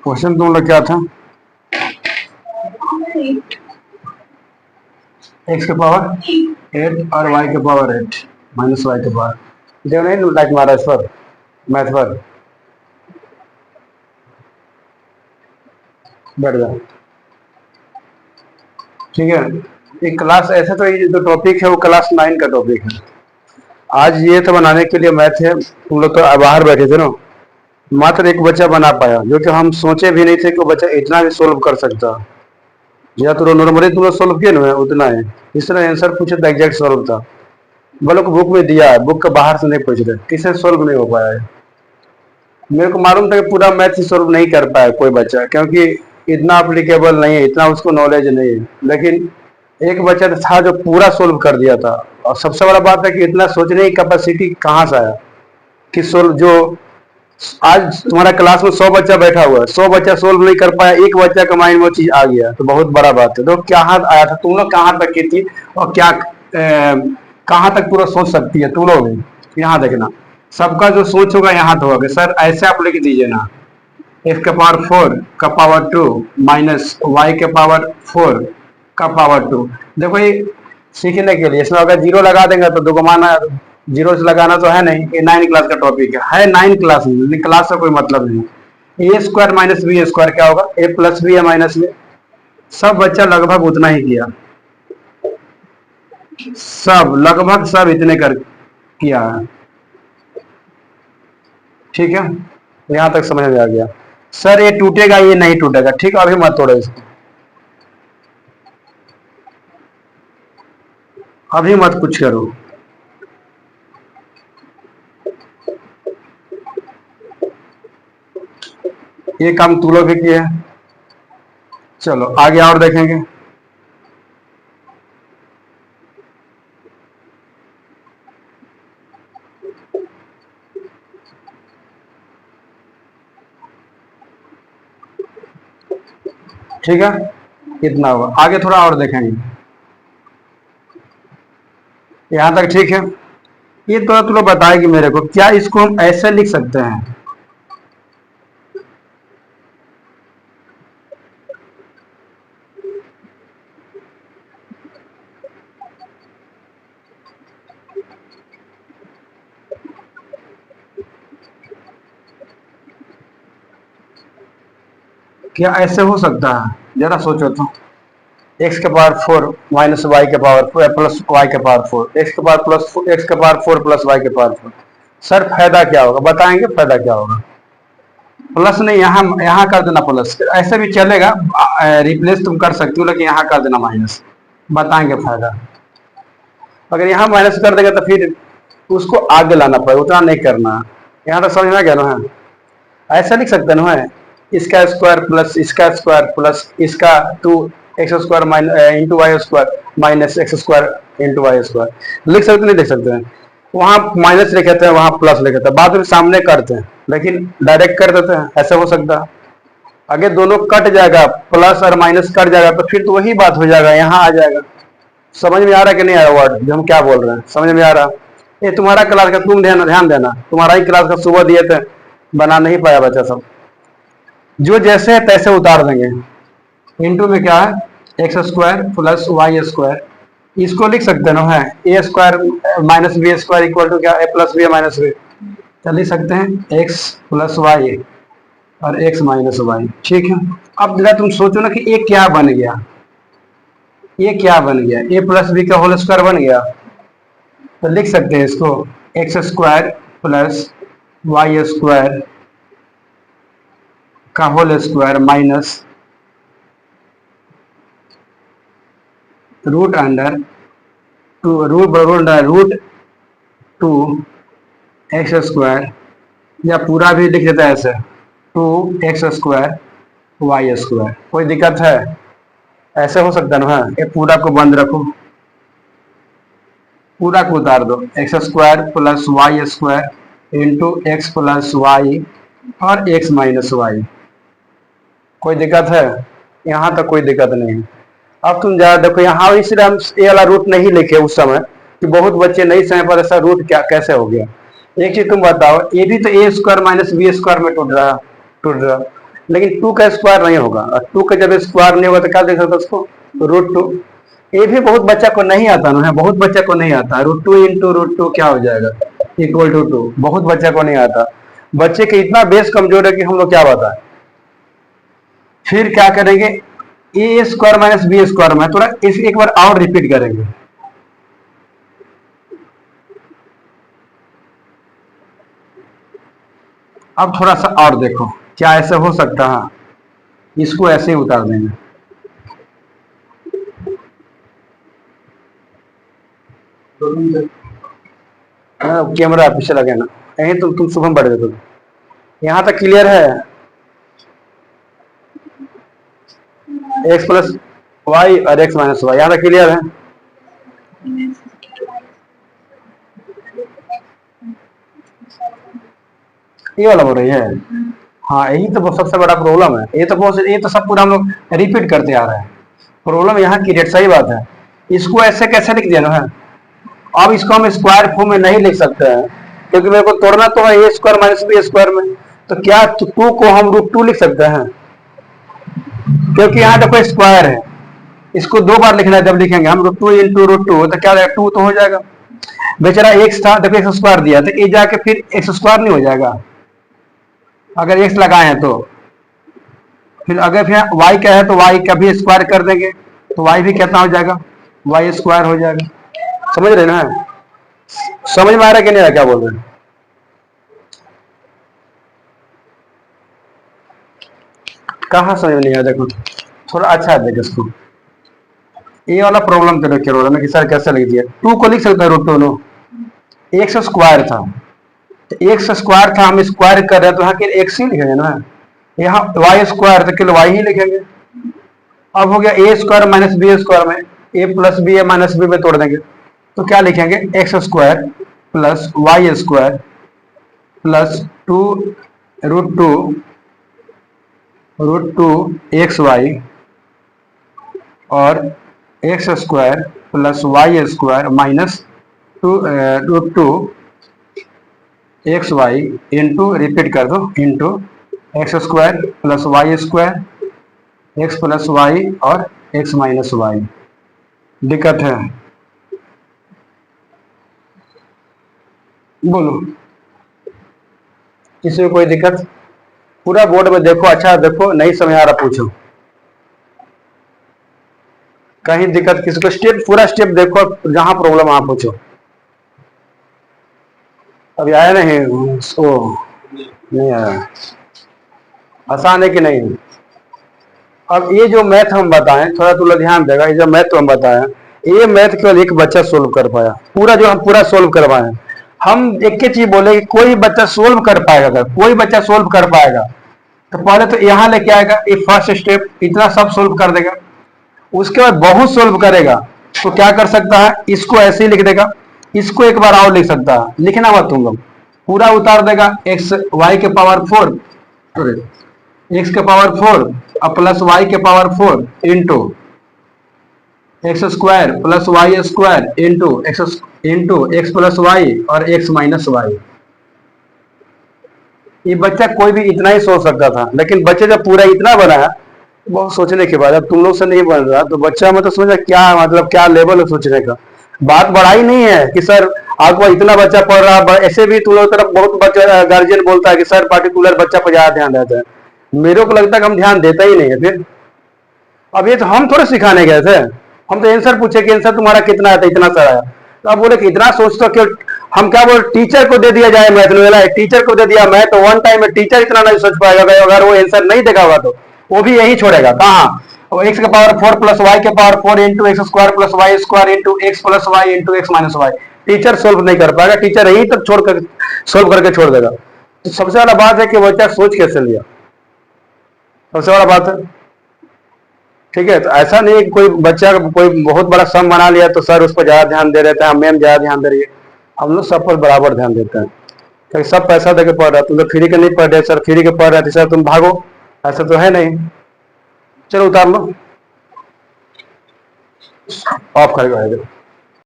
Question तुम लोग क्या था? एक्स के पावर 8 और वाई के पावर 8 माइनस वाई के पावर, जो नहीं लाइक मारा इस पर मैथ पर बैठ जाओ। ठीक है, एक क्लास ऐसे तो ये जो टॉपिक है वो क्लास 9 का टॉपिक है। आज ये तो बनाने के लिए मैथ है, तुम लोग तो बाहर बैठे थे ना, मात्र एक बच्चा बना पाया, जो कि हम सोचे भी नहीं थे कि वो बच्चा इतना भी सोल्व कर सकता। या तो नॉर्मली तुम लोग सोल्व किए ना उतना है, इस तरह आंसर पूछे तो एग्जैक्ट सोल्व था। बोलो बुक में दिया है, बुक के बाहर से नहीं पूछ रहे, किसे सोल्व नहीं हो पाया है। मेरे को मालूम था कि पूरा मैथ ही सोल्व नहीं कर पाया कोई बच्चा, क्योंकि इतना अप्लीकेबल नहीं है, इतना उसको नॉलेज नहीं है। लेकिन एक बच्चा था जो पूरा सोल्व कर दिया था। और सबसे बड़ा बात है कि इतना सोचने की कैपेसिटी कहाँ से आया कि सोल्व जो आज तुम्हारा क्लास में 100 बच्चा बैठा हुआ है, 100 बच्चा सोल्व नहीं कर पाया, एक बच्चा का माइंड में वो चीज आ गया तो बहुत बड़ा बात है। तो क्या हाथ आया था, तुम लोग कहाँ तक की थी और क्या कहाँ तक पूरा सोच सकती है तुम लोग? यहाँ देखना, सबका जो सोच होगा यहाँ तो होगा। सर ऐसे आप लिख दीजिए ना, एक्स के पावर 4 का पावर 2 माइनस वाई के पावर 4 का पावर 2। देखो ये सीखने के लिए, इसमें अगर जीरो लगा देंगे तो दुगमाना जीरो से लगाना तो है नहीं, ये 9 क्लास का टॉपिक है 9 क्लास में, क्लास का कोई मतलब नहीं। ए स्क्वायर माइनस बी स्क्वायर क्या होगा, ए प्लस बी है माइनस में। सब बच्चा लगभग उतना ही किया, सब लगभग सब इतने कर किया है। ठीक है, यहाँ तक समझ में आ गया। सर ये टूटेगा, ये नहीं टूटेगा, ठीक है, अभी मत तोड़ो इसको, अभी मत कुछ करो। ये काम तू लोग भी किए हैं, चलो आगे और देखेंगे। ठीक है, इतना हुआ, आगे थोड़ा और देखेंगे। यहाँ तक ठीक है। ये तो तुम लोग बताएगी मेरे को, क्या इसको हम ऐसे लिख सकते हैं? क्या ऐसे हो सकता है? जरा सोचो तो, एक्स के पावर 4 माइनस वाई के पावर 4 प्लस वाई के पावर 4, एक्स के पावर प्लस एक्स के पावर 4 प्लस वाई के पावर 4। सर फायदा क्या होगा, बताएंगे फायदा क्या होगा? प्लस नहीं, यहाँ यहाँ कर देना प्लस, ऐसे भी चलेगा, रिप्लेस तुम कर सकती हो, लेकिन यहाँ कर देना माइनस, बताएंगे फायदा। अगर यहाँ माइनस कर देगा तो फिर उसको आगे लाना पड़ेगा, उतना नहीं करना। यहाँ तक समझ में आ गया ना? ऐसा लिख सकते ना है, इसका स्क्वायर प्लस इसका स्क्वायर प्लस इसका 2 x square into Y square minus X square into Y square. लिख सकते नहीं लिख सकते हैं? वहाँ माइनस लिखे थे, वहाँ प्लस लिखे थे, बाद में सामने करते हैं, लेकिन डायरेक्ट कर देते हैं, ऐसा हो सकता है। अगर दोनों कट जाएगा, प्लस और माइनस कट जाएगा, तो फिर तो वही बात हो जाएगा, यहाँ आ जाएगा। समझ में आ रहा है कि नहीं आ रहा वर्ड जो हम क्या बोल रहे हैं? समझ में आ रहा? ये तुम्हारा क्लास का, तुम ध्यान ध्यान देना, तुम्हारा ही क्लास का सुबह दिए थे, बना नहीं पाया बच्चा सब, जो जैसे है तैसे उतार देंगे। इंटू में क्या है, x square plus Y square, इसको लिख सकते ना है, a square minus b square equal to क्या, a plus b minus b. तो लिख सकते हैं एक्स प्लस वाई और एक्स माइनस वाई। ठीक है, अब जरा तुम सोचो ना कि ये क्या बन गया, ये क्या बन गया, ए प्लस बी का होल स्क्वायर बन गया। तो लिख सकते हैं इसको, x square plus Y square का whole square minus root under root 2 x square, या पूरा भी लिख देता है ऐसे 2 एक्स स्क्वायर वाई स्क्वायर। कोई दिक्कत है? ऐसे हो सकता है ना? ये पूरा को बंद रखो, पूरा को उतार दो, X square plus Y square into X plus Y और एक्स माइनस वाई। कोई दिक्कत है? यहाँ तक कोई दिक्कत नहीं है। अब तुम जरा देखो, यहाँ इसलिए हम ये वाला रूट नहीं लिखे उस समय कि बहुत बच्चे नहीं समय पर ऐसा रूट क्या कैसे हो गया। एक चीज तुम बताओ, ये भी तो ए स्क्वायर माइनस बी स्क्वायर में टूट रहा, लेकिन 2 का स्क्वायर नहीं होगा, और 2 का जब स्क्वायर नहीं होगा तो क्या देख सकते हो उसको, √2। ये भी बहुत बच्चा को नहीं आता ना, बहुत बच्चा को नहीं आता। √2 इंटू √2 क्या हो जाएगा, इक्वल टू 2। बहुत बच्चा को नहीं आता, बच्चे के इतना बेस कमजोर है कि हम लोग क्या बताएं। फिर क्या करेंगे, ए स्क्वायर माइनस बी स्क्वायर में थोड़ा इस एक बार और रिपीट करेंगे। अब थोड़ा सा और देखो, क्या ऐसे हो सकता है, इसको ऐसे ही उतार देंगे। कैमरा पीछे लगे ना, यहीं तुम शुभम बढ़ गए, यहाँ तक क्लियर है। एक्स प्लस वाई और एक्स माइनस वाई, यहाँ तक क्लियर है। ये वाला बोल रही है, हाँ यही तो सबसे बड़ा प्रॉब्लम है। ये तो सब पूरा हम लोग रिपीट करते आ रहे हैं। प्रॉब्लम यहाँ की रेट, सही बात है। इसको ऐसे कैसे लिख दिया ना है, अब इसको हम स्क्वायर फॉर्म में नहीं लिख सकते हैं, क्योंकि मेरे को तोड़ना तो है a square minus b square में। तो क्या 2 को हम √2 लिख सकते हैं, क्योंकि यहाँ देखो स्क्वायर है, इसको 2 बार लिखना है। जब लिखेंगे हम √2 इंटू √2 तो क्या 2 तो हो जाएगा। बेचारा एक्स था, देखो एक्स स्क्वायर दिया तो ये जाके फिर एक्स स्क्वायर नहीं हो जाएगा अगर एक्स लगाए हैं तो। फिर अगर फिर वाई का है तो वाई का भी स्क्वायर कर देंगे, तो वाई भी कितना हो जाएगा, वाई स्क्वायर हो जाएगा। समझ रहे ना, समझ में आ रहा है कि नहीं, क्या बोल रहे हैं। कहाँ समझ में नहीं आया, देखो थोड़ा अच्छा है, देखो इसको ये वाला प्रॉब्लम तो देखिए रोल में कि सर कैसे लिख दिया। 2 को लिख सकते हैं √2, एक्स स्क्वायर था, तो एक्स स्क्वायर था, हम स्क्वायर कर रहे हैं तो यहाँ के एक्स ही लिखेंगे ना, यहाँ वाई स्क्वायर तो केवल वाई ही लिखेंगे। अब हो गया a square minus b square में, a plus b a minus b में तोड़ देंगे तो क्या लिखेंगे, x square plus Y square plus 2 √2 x y और x square plus Y square minus √2 x y into, repeat कर दो, into x square plus Y square x plus Y और एक्स माइनस वाई। दिक्कत है, बोलो इसमें कोई दिक्कत। पूरा बोर्ड में देखो, अच्छा देखो, नहीं समझ आ रहा पूछो, कहीं दिक्कत किसी को, स्टेप पूरा स्टेप देखो, जहां प्रॉब्लम वहां पूछो। अभी आया नहीं, ओ नहीं आया, आसान है कि नहीं। अब ये जो मैथ हम बताएं, थोड़ा थोड़ा ध्यान देगा, ये जो मैथ हम बताएं, ये मैथ केवल एक बच्चा सोल्व कर पाया, पूरा जो हम पूरा सोल्व करवाए। हम एक ही चीज बोले कि कोई बच्चा सोल्व कर पाएगा, अगर कोई बच्चा सोल्व कर पाएगा तो पहले तो यहाँ लेके आएगा, ये फर्स्ट स्टेप, इतना सब सोल्व कर देगा। उसके बाद बहुत सोल्व करेगा तो क्या कर सकता है, इसको ऐसे ही लिख देगा, इसको एक बार और लिख सकता है, लिखना मत तुम लोग, पूरा उतार देगा, एक्स वाई के पावर 4, एक्स के पावर 4 और प्लस वाई के power 4 into x square plus Y square into X plus Y और एक्स माइनस वाई। ये बच्चा कोई भी इतना ही सोच सकता था, लेकिन बच्चे जब पूरा इतना बनाया, बहुत सोचने के बाद, अब तुम लोग से नहीं बन रहा तो बच्चा मतलब समझा क्या, मतलब क्या लेवल है सोचने का। बात बढ़ाई नहीं है कि सर आपको इतना बच्चा पढ़ रहा, ऐसे भी तुम लोग तरफ बहुत बच्चा गार्जियन बोलता है कि सर पार्टिकुलर बच्चा पर ज्यादा ध्यान देता है। मेरे को लगता है कि हम ध्यान देता ही नहीं है। फिर अब ये तो हम थोड़े सिखाने गए थे, हम तो आंसर पूछे कि आंसर तुम्हारा कितना आया था, इतना सारा आया, तो अब बोले कि इतना सोचते क्यों। हम क्या बोले, टीचर को दे दिया जाए मैथ में, टीचर को दे दिया मैथ, तो वन टाइम में टीचर इतना नहीं सोच पाएगा, अगर वो आंसर नहीं देगा होगा तो वो भी यही छोड़ेगा कहाँ, एक्स के पावर 4 प्लस वाई के power 4 into x square plus Y square into X plus Y into X minus Y. Teacher solve नहीं कर पाएगा, टीचर यही तक छोड़ कर सोल्व करके छोड़ देगा। तो सबसे बड़ा बात है कि बच्चा सोच कैसे लिया, सबसे बड़ा बात है। ठीक है, तो ऐसा नहीं है कि कोई बच्चा कोई बहुत बड़ा सम बना लिया तो सर उस पर ज्यादा ध्यान दे देते हैं, मैम ज्यादा ध्यान दे रही है। हम लोग सब पर बराबर ध्यान देते हैं, क्योंकि सब पैसा देके पढ़ रहा है, तुम तो फ्री के नहीं पढ़ रहे, सर फ्री के पढ़ रहे थे सर तुम भागो, ऐसा तो है नहीं। चलो उतार लो, ऑफ कर दो।